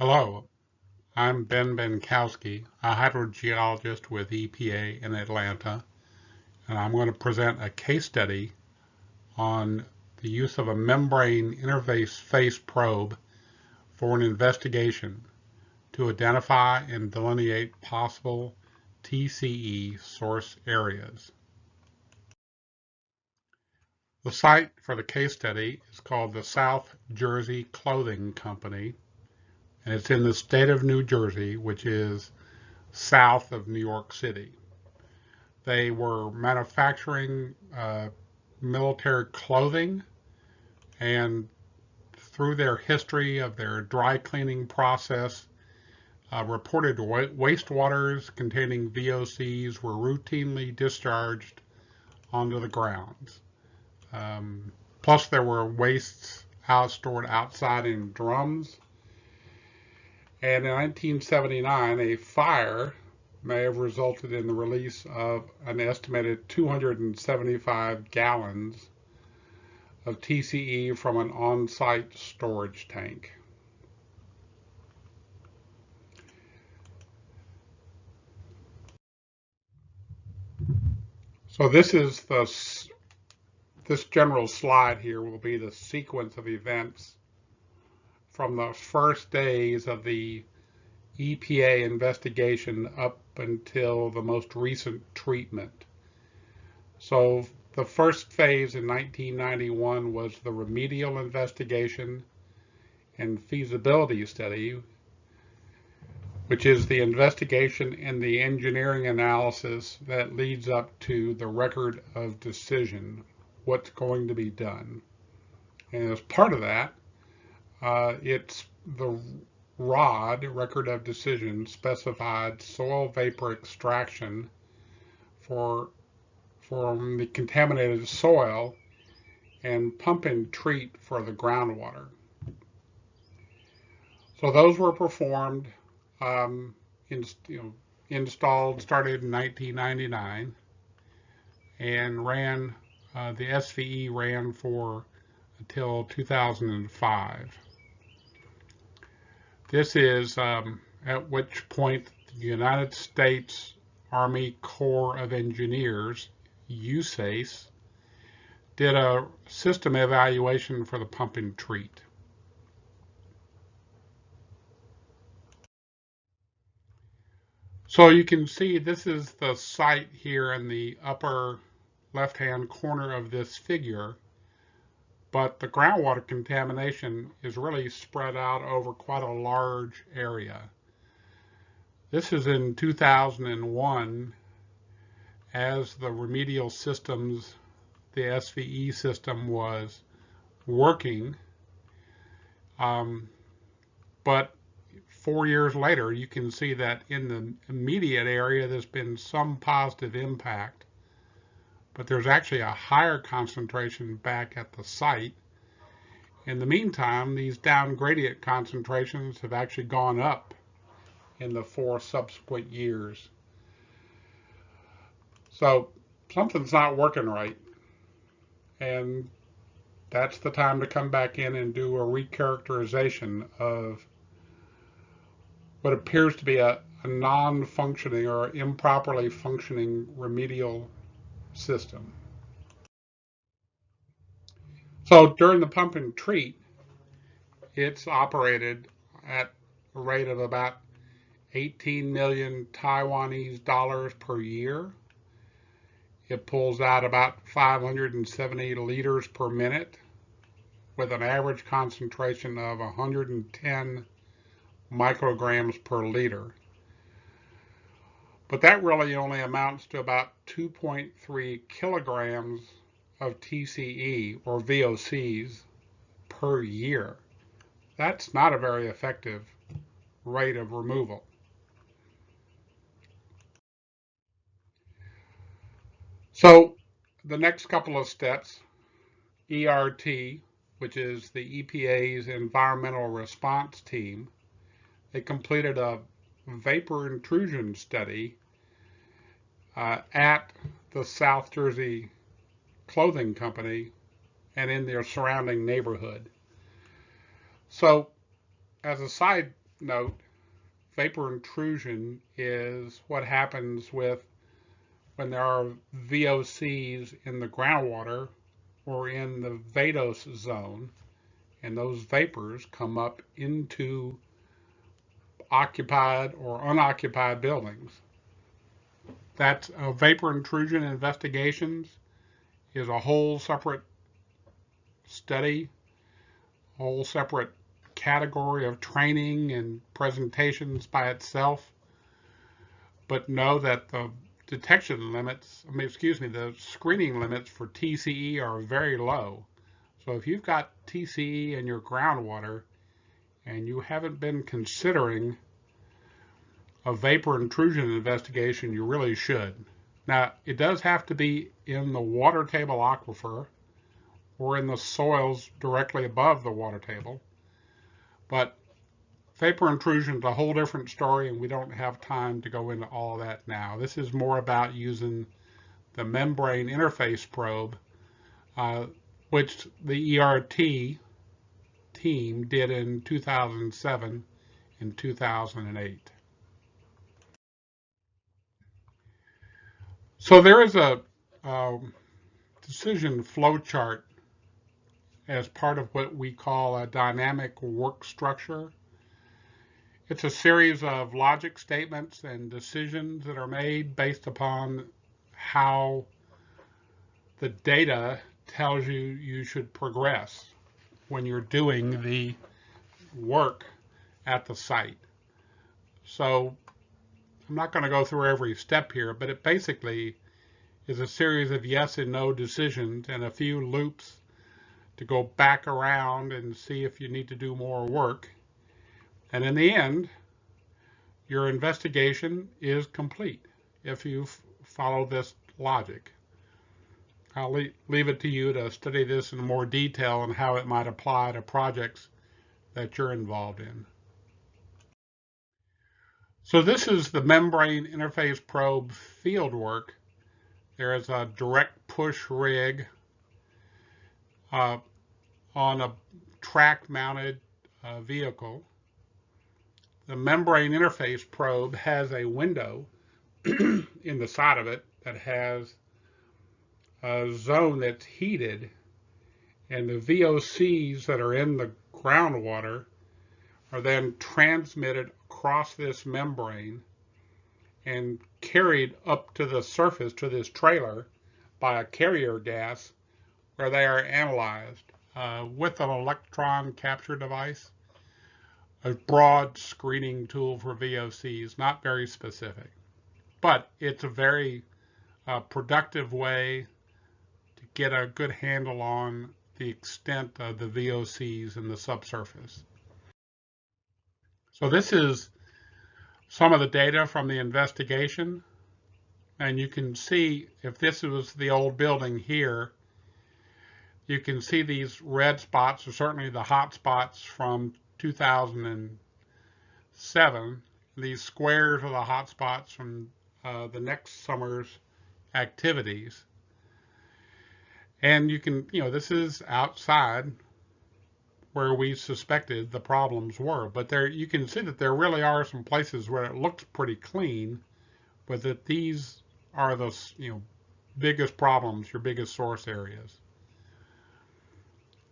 Hello, I'm Ben Benkowski, a hydrogeologist with EPA in Atlanta, and I'm going to present a case study on the use of a membrane interface phase probe for an investigation to identify and delineate possible TCE source areas. The site for the case study is called the South Jersey Clothing Company, and it's in the state of New Jersey, which is south of New York City. They were manufacturing military clothing, and through their history of their dry cleaning process, reported wastewaters containing VOCs were routinely discharged onto the grounds. Plus, there were wastes stored outside in drums. And in 1979, a fire may have resulted in the release of an estimated 275 gallons of TCE from an on-site storage tank. So this general slide here will be the sequence of events from the first days of the EPA investigation up until the most recent treatment. So the first phase in 1991 was the remedial investigation and feasibility study, which is the investigation and the engineering analysis that leads up to the record of decision, what's going to be done. And as part of that, it's the record of decision specified soil vapor extraction from the contaminated soil and pump and treat for the groundwater. So those were performed, installed, started in 1999, and ran. The SVE ran for until 2005. This is at which point the United States Army Corps of Engineers, USACE, did a system evaluation for the pump and treat. So you can see this is the site here in the upper left-hand corner of this figure, but the groundwater contamination is really spread out over quite a large area. This is in 2001 as the remedial systems, the SVE system was working, but 4 years later, you can see that in the immediate area, there's been some positive impact, but there's actually a higher concentration back at the site. In the meantime, these down gradient concentrations have actually gone up in the 4 subsequent years. So something's not working right, and that's the time to come back in and do a recharacterization of what appears to be a non-functioning or improperly functioning remedial system. So during the pump and treat, it's operated at a rate of about 18 million Taiwanese dollars per year. It pulls out about 570 liters per minute with an average concentration of 110 micrograms per liter. But that really only amounts to about 2.3 kilograms of TCE or VOCs per year. That's not a very effective rate of removal. So the next couple of steps, ERT, which is the EPA's Environmental Response Team, they completed a vapor intrusion study at the South Jersey Clothing Company and in their surrounding neighborhood. So as a side note, vapor intrusion is what happens when there are VOCs in the groundwater or in the vadose zone, and those vapors come up into occupied or unoccupied buildings. That's vapor intrusion investigations is a whole separate study, a whole separate category of training and presentations by itself. But know that the detection limits, the screening limits for TCE are very low. So if you've got TCE in your groundwater and you haven't been considering a vapor intrusion investigation, you really should. Now, it does have to be in the water table aquifer or in the soils directly above the water table. But vapor intrusion is a whole different story, and we don't have time to go into all of that now. This is more about using the membrane interface probe, which the ERT team did in 2007 and 2008. So there is a decision flow chart as part of what we call a dynamic work structure. It's a series of logic statements and decisions that are made based upon how the data tells you you should progress when you're doing the work at the site. So I'm not going to go through every step here, but it basically is a series of yes and no decisions and a few loops to go back around and see if you need to do more work. And in the end, your investigation is complete if you follow this logic. I'll leave it to you to study this in more detail and how it might apply to projects that you're involved in. So this is the membrane interface probe field work. There is a direct push rig on a track mounted vehicle. The membrane interface probe has a window in the side of it that has a zone that's heated, and the VOCs that are in the groundwater are then transmitted across this membrane and carried up to the surface to this trailer by a carrier gas, where they are analyzed with an electron capture device, a broad screening tool for VOCs, not very specific. But it's a very productive way to get a good handle on the extent of the VOCs in the subsurface. So this is some of the data from the investigation, and you can see if this was the old building here, you can see these red spots are certainly the hot spots from 2007. These squares are the hot spots from the next summer's activities. And you can, this is outside where we suspected the problems were. But there, you can see that there really are some places where it looks pretty clean, but that these are the, biggest problems, your biggest source areas.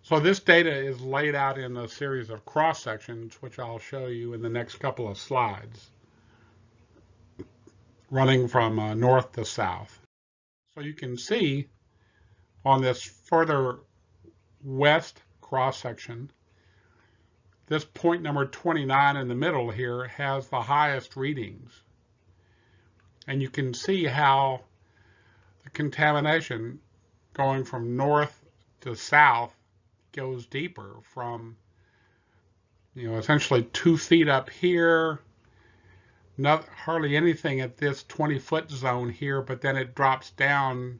So this data is laid out in a series of cross sections, which I'll show you in the next couple of slides, running from north to south. So you can see on this further west cross section, this point number 29 in the middle here has the highest readings. And you can see how the contamination going from north to south goes deeper from, essentially 2 feet up here, not hardly anything at this 20-foot zone here, but then it drops down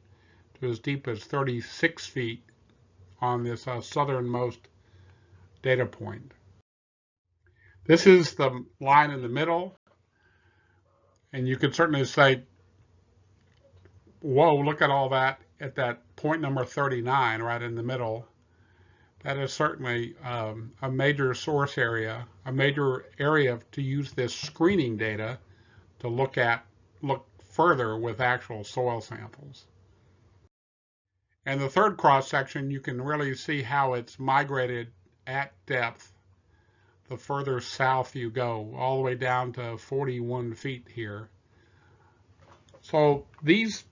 to as deep as 36 feet on this southernmost data point. This is the line in the middle, and you could certainly say, whoa, look at all that at that point number 39 right in the middle. That is certainly a major source area, a major area to use this screening data to look further with actual soil samples. And the third cross section, you can really see how it's migrated at depth the further south you go, all the way down to 41 feet here. So these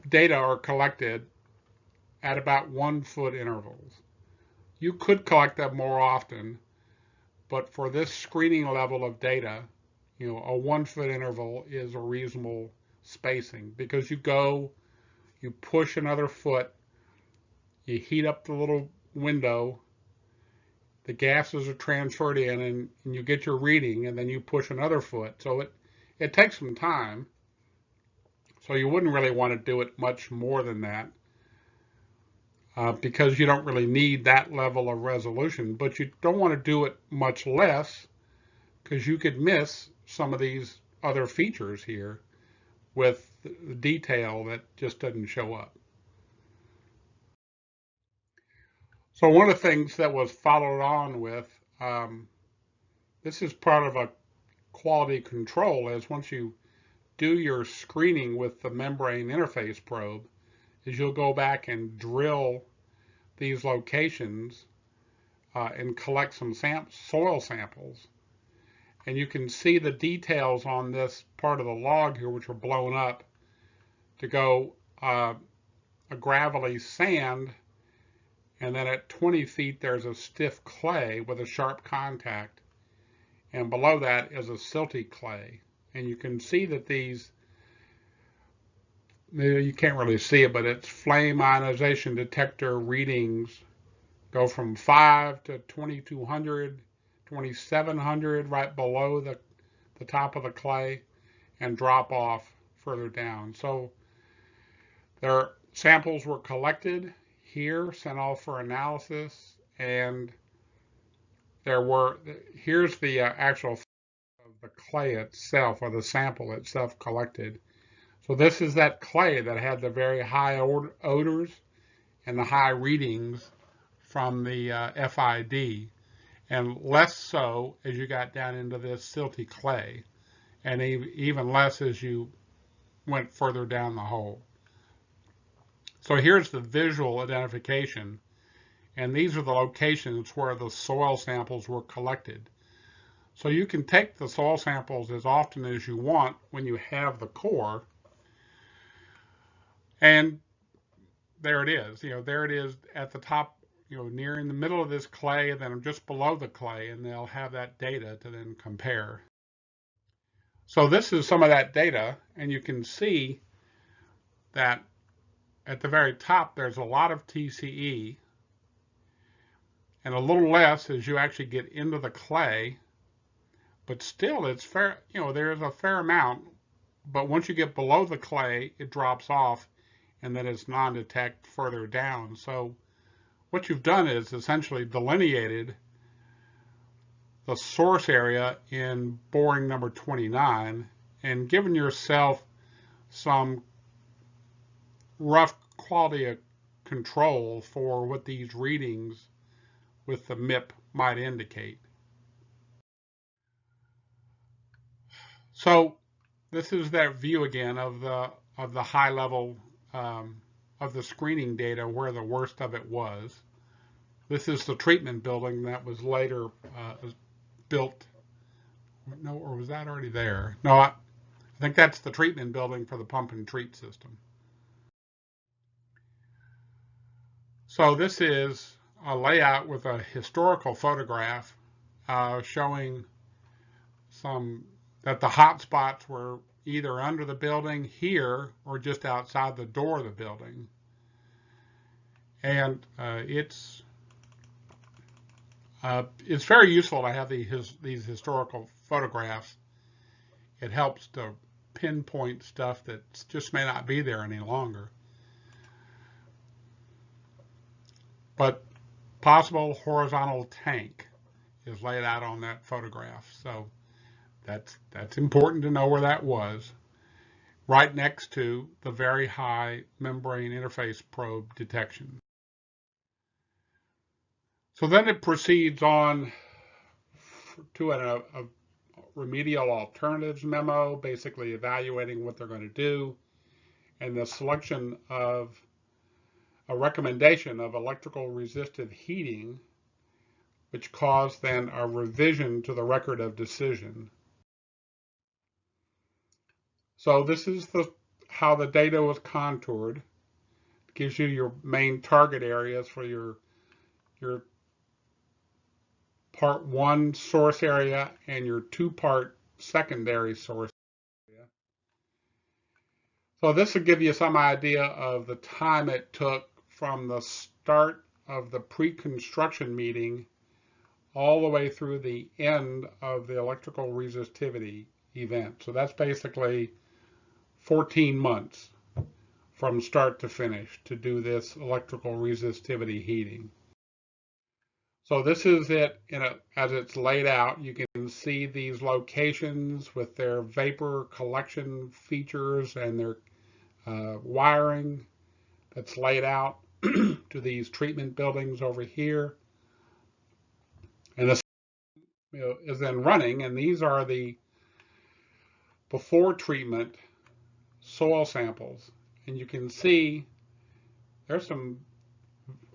data are collected at about 1 foot intervals. You could collect them more often, but for this screening level of data, a 1 foot interval is a reasonable spacing, because you push another foot, you heat up the little window, the gases are transferred in, and you get your reading, and then you push another foot. So it takes some time. So you wouldn't really want to do it much more than that, because you don't really need that level of resolution. But you don't want to do it much less, because you could miss some of these other features here with the detail that just doesn't show up. So one of the things that was followed on with, this is part of a quality control, is once you do your screening with the membrane interface probe, is you'll go back and drill these locations and collect some soil samples. And you can see the details on this part of the log here, which are blown up to go a gravelly sand, and then at 20 feet there's a stiff clay with a sharp contact, and below that is a silty clay. And you can see that these, you can't really see it, but it's flame ionization detector readings go from 5 to 2200, 2700 right below the top of the clay, and drop off further down. So their samples were collected here, sent off for analysis, and here's the actual of the clay itself, or the sample itself collected. So this is that clay that had the very high odors and the high readings from the FID, and less so as you got down into this silty clay, and even less as you went further down the hole. So here's the visual identification, and these are the locations where the soil samples were collected. So you can take the soil samples as often as you want when you have the core, and there it is. There it is at the top, near in the middle of this clay, and then just below the clay, and they'll have that data to then compare. So this is some of that data, and you can see that at the very top there's a lot of TCE, and a little less as you actually get into the clay, but still it's fair, there's a fair amount, but once you get below the clay it drops off, and then it's non-detect further down. So what you've done is essentially delineated the source area in boring number 29 and given yourself some rough quality control for what these readings with the MIP might indicate. So this is that view again of the high level of the screening data where the worst of it was. This is the treatment building that was later built. No, or was that already there? No, I think that's the treatment building for the pump and treat system. So this is a layout with a historical photograph showing that the hot spots were either under the building here or just outside the door of the building. And it's very useful to have these historical photographs. It helps to pinpoint stuff that just may not be there any longer. But possible horizontal tank is laid out on that photograph. So that's important to know where that was, right next to the very high membrane interface probe detection. So then it proceeds on to a remedial alternatives memo, basically evaluating what they're going to do, and the selection of a recommendation of electrical resistive heating, which caused then a revision to the record of decision. So this is how the data was contoured. It gives you your main target areas for your part 1 source area and your 2-part secondary source area. So this will give you some idea of the time it took from the start of the pre-construction meeting all the way through the end of the electrical resistivity event. So that's basically 14 months from start to finish to do this electrical resistivity heating. So this is it as it's laid out. You can see these locations with their vapor collection features and their wiring that's laid out to these treatment buildings over here. And this is then running, and these are the before treatment soil samples. And you can see there's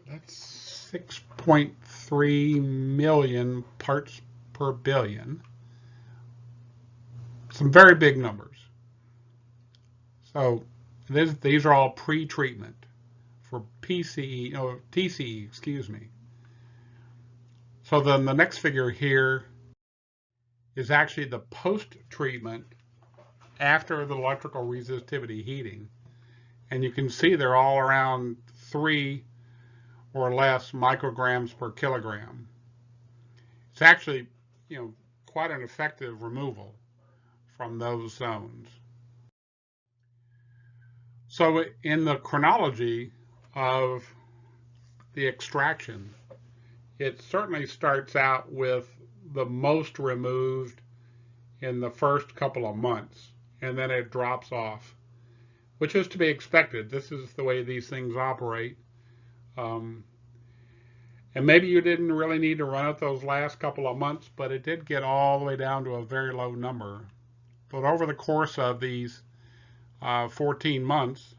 that's 6.3 million parts per billion. Some very big numbers. So these are all pre-treatment for TCE, excuse me. So then the next figure here is actually the post-treatment after the electrical resistivity heating. And you can see they're all around 3 or less micrograms per kilogram. It's actually, quite an effective removal from those zones. So in the chronology of the extraction, it certainly starts out with the most removed in the first couple of months, and then it drops off, which is to be expected. This is the way these things operate. And maybe you didn't really need to run it those last couple of months, but it did get all the way down to a very low number. But over the course of these 14 months,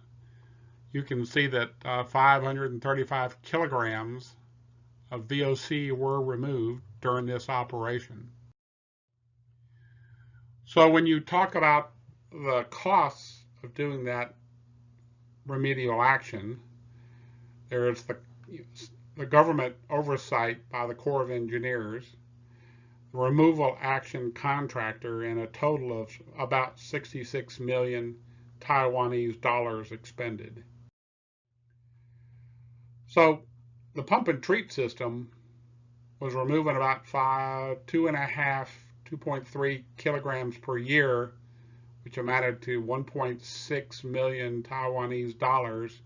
you can see that 535 kilograms of VOC were removed during this operation. So when you talk about the costs of doing that remedial action, there is the government oversight by the Corps of Engineers, the removal action contractor, and a total of about 66 million Taiwanese dollars expended. So the pump and treat system was removing about 2.3 kilograms per year, which amounted to 1.6 million Taiwanese dollars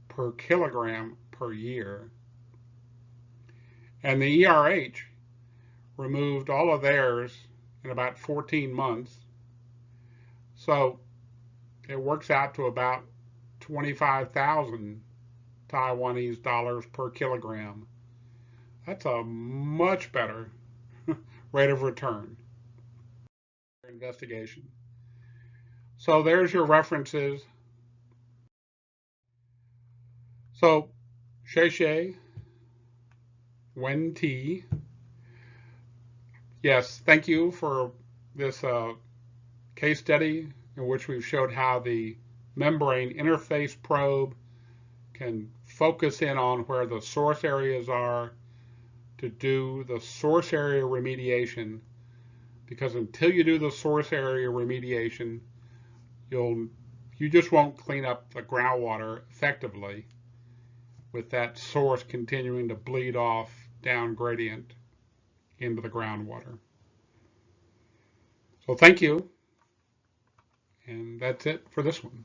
per kilogram per year. And the ERH removed all of theirs in about 14 months. So it works out to about 25,000 Taiwanese dollars per kilogram. That's a much better rate of return for investigation. So there's your references. So Sheshe, Wen T. Yes, thank you for this case study in which we've showed how the membrane interface probe can focus in on where the source areas are to do the source area remediation, because until you do the source area remediation, you just won't clean up the groundwater effectively with that source continuing to bleed off down gradient into the groundwater. So thank you, and that's it for this one.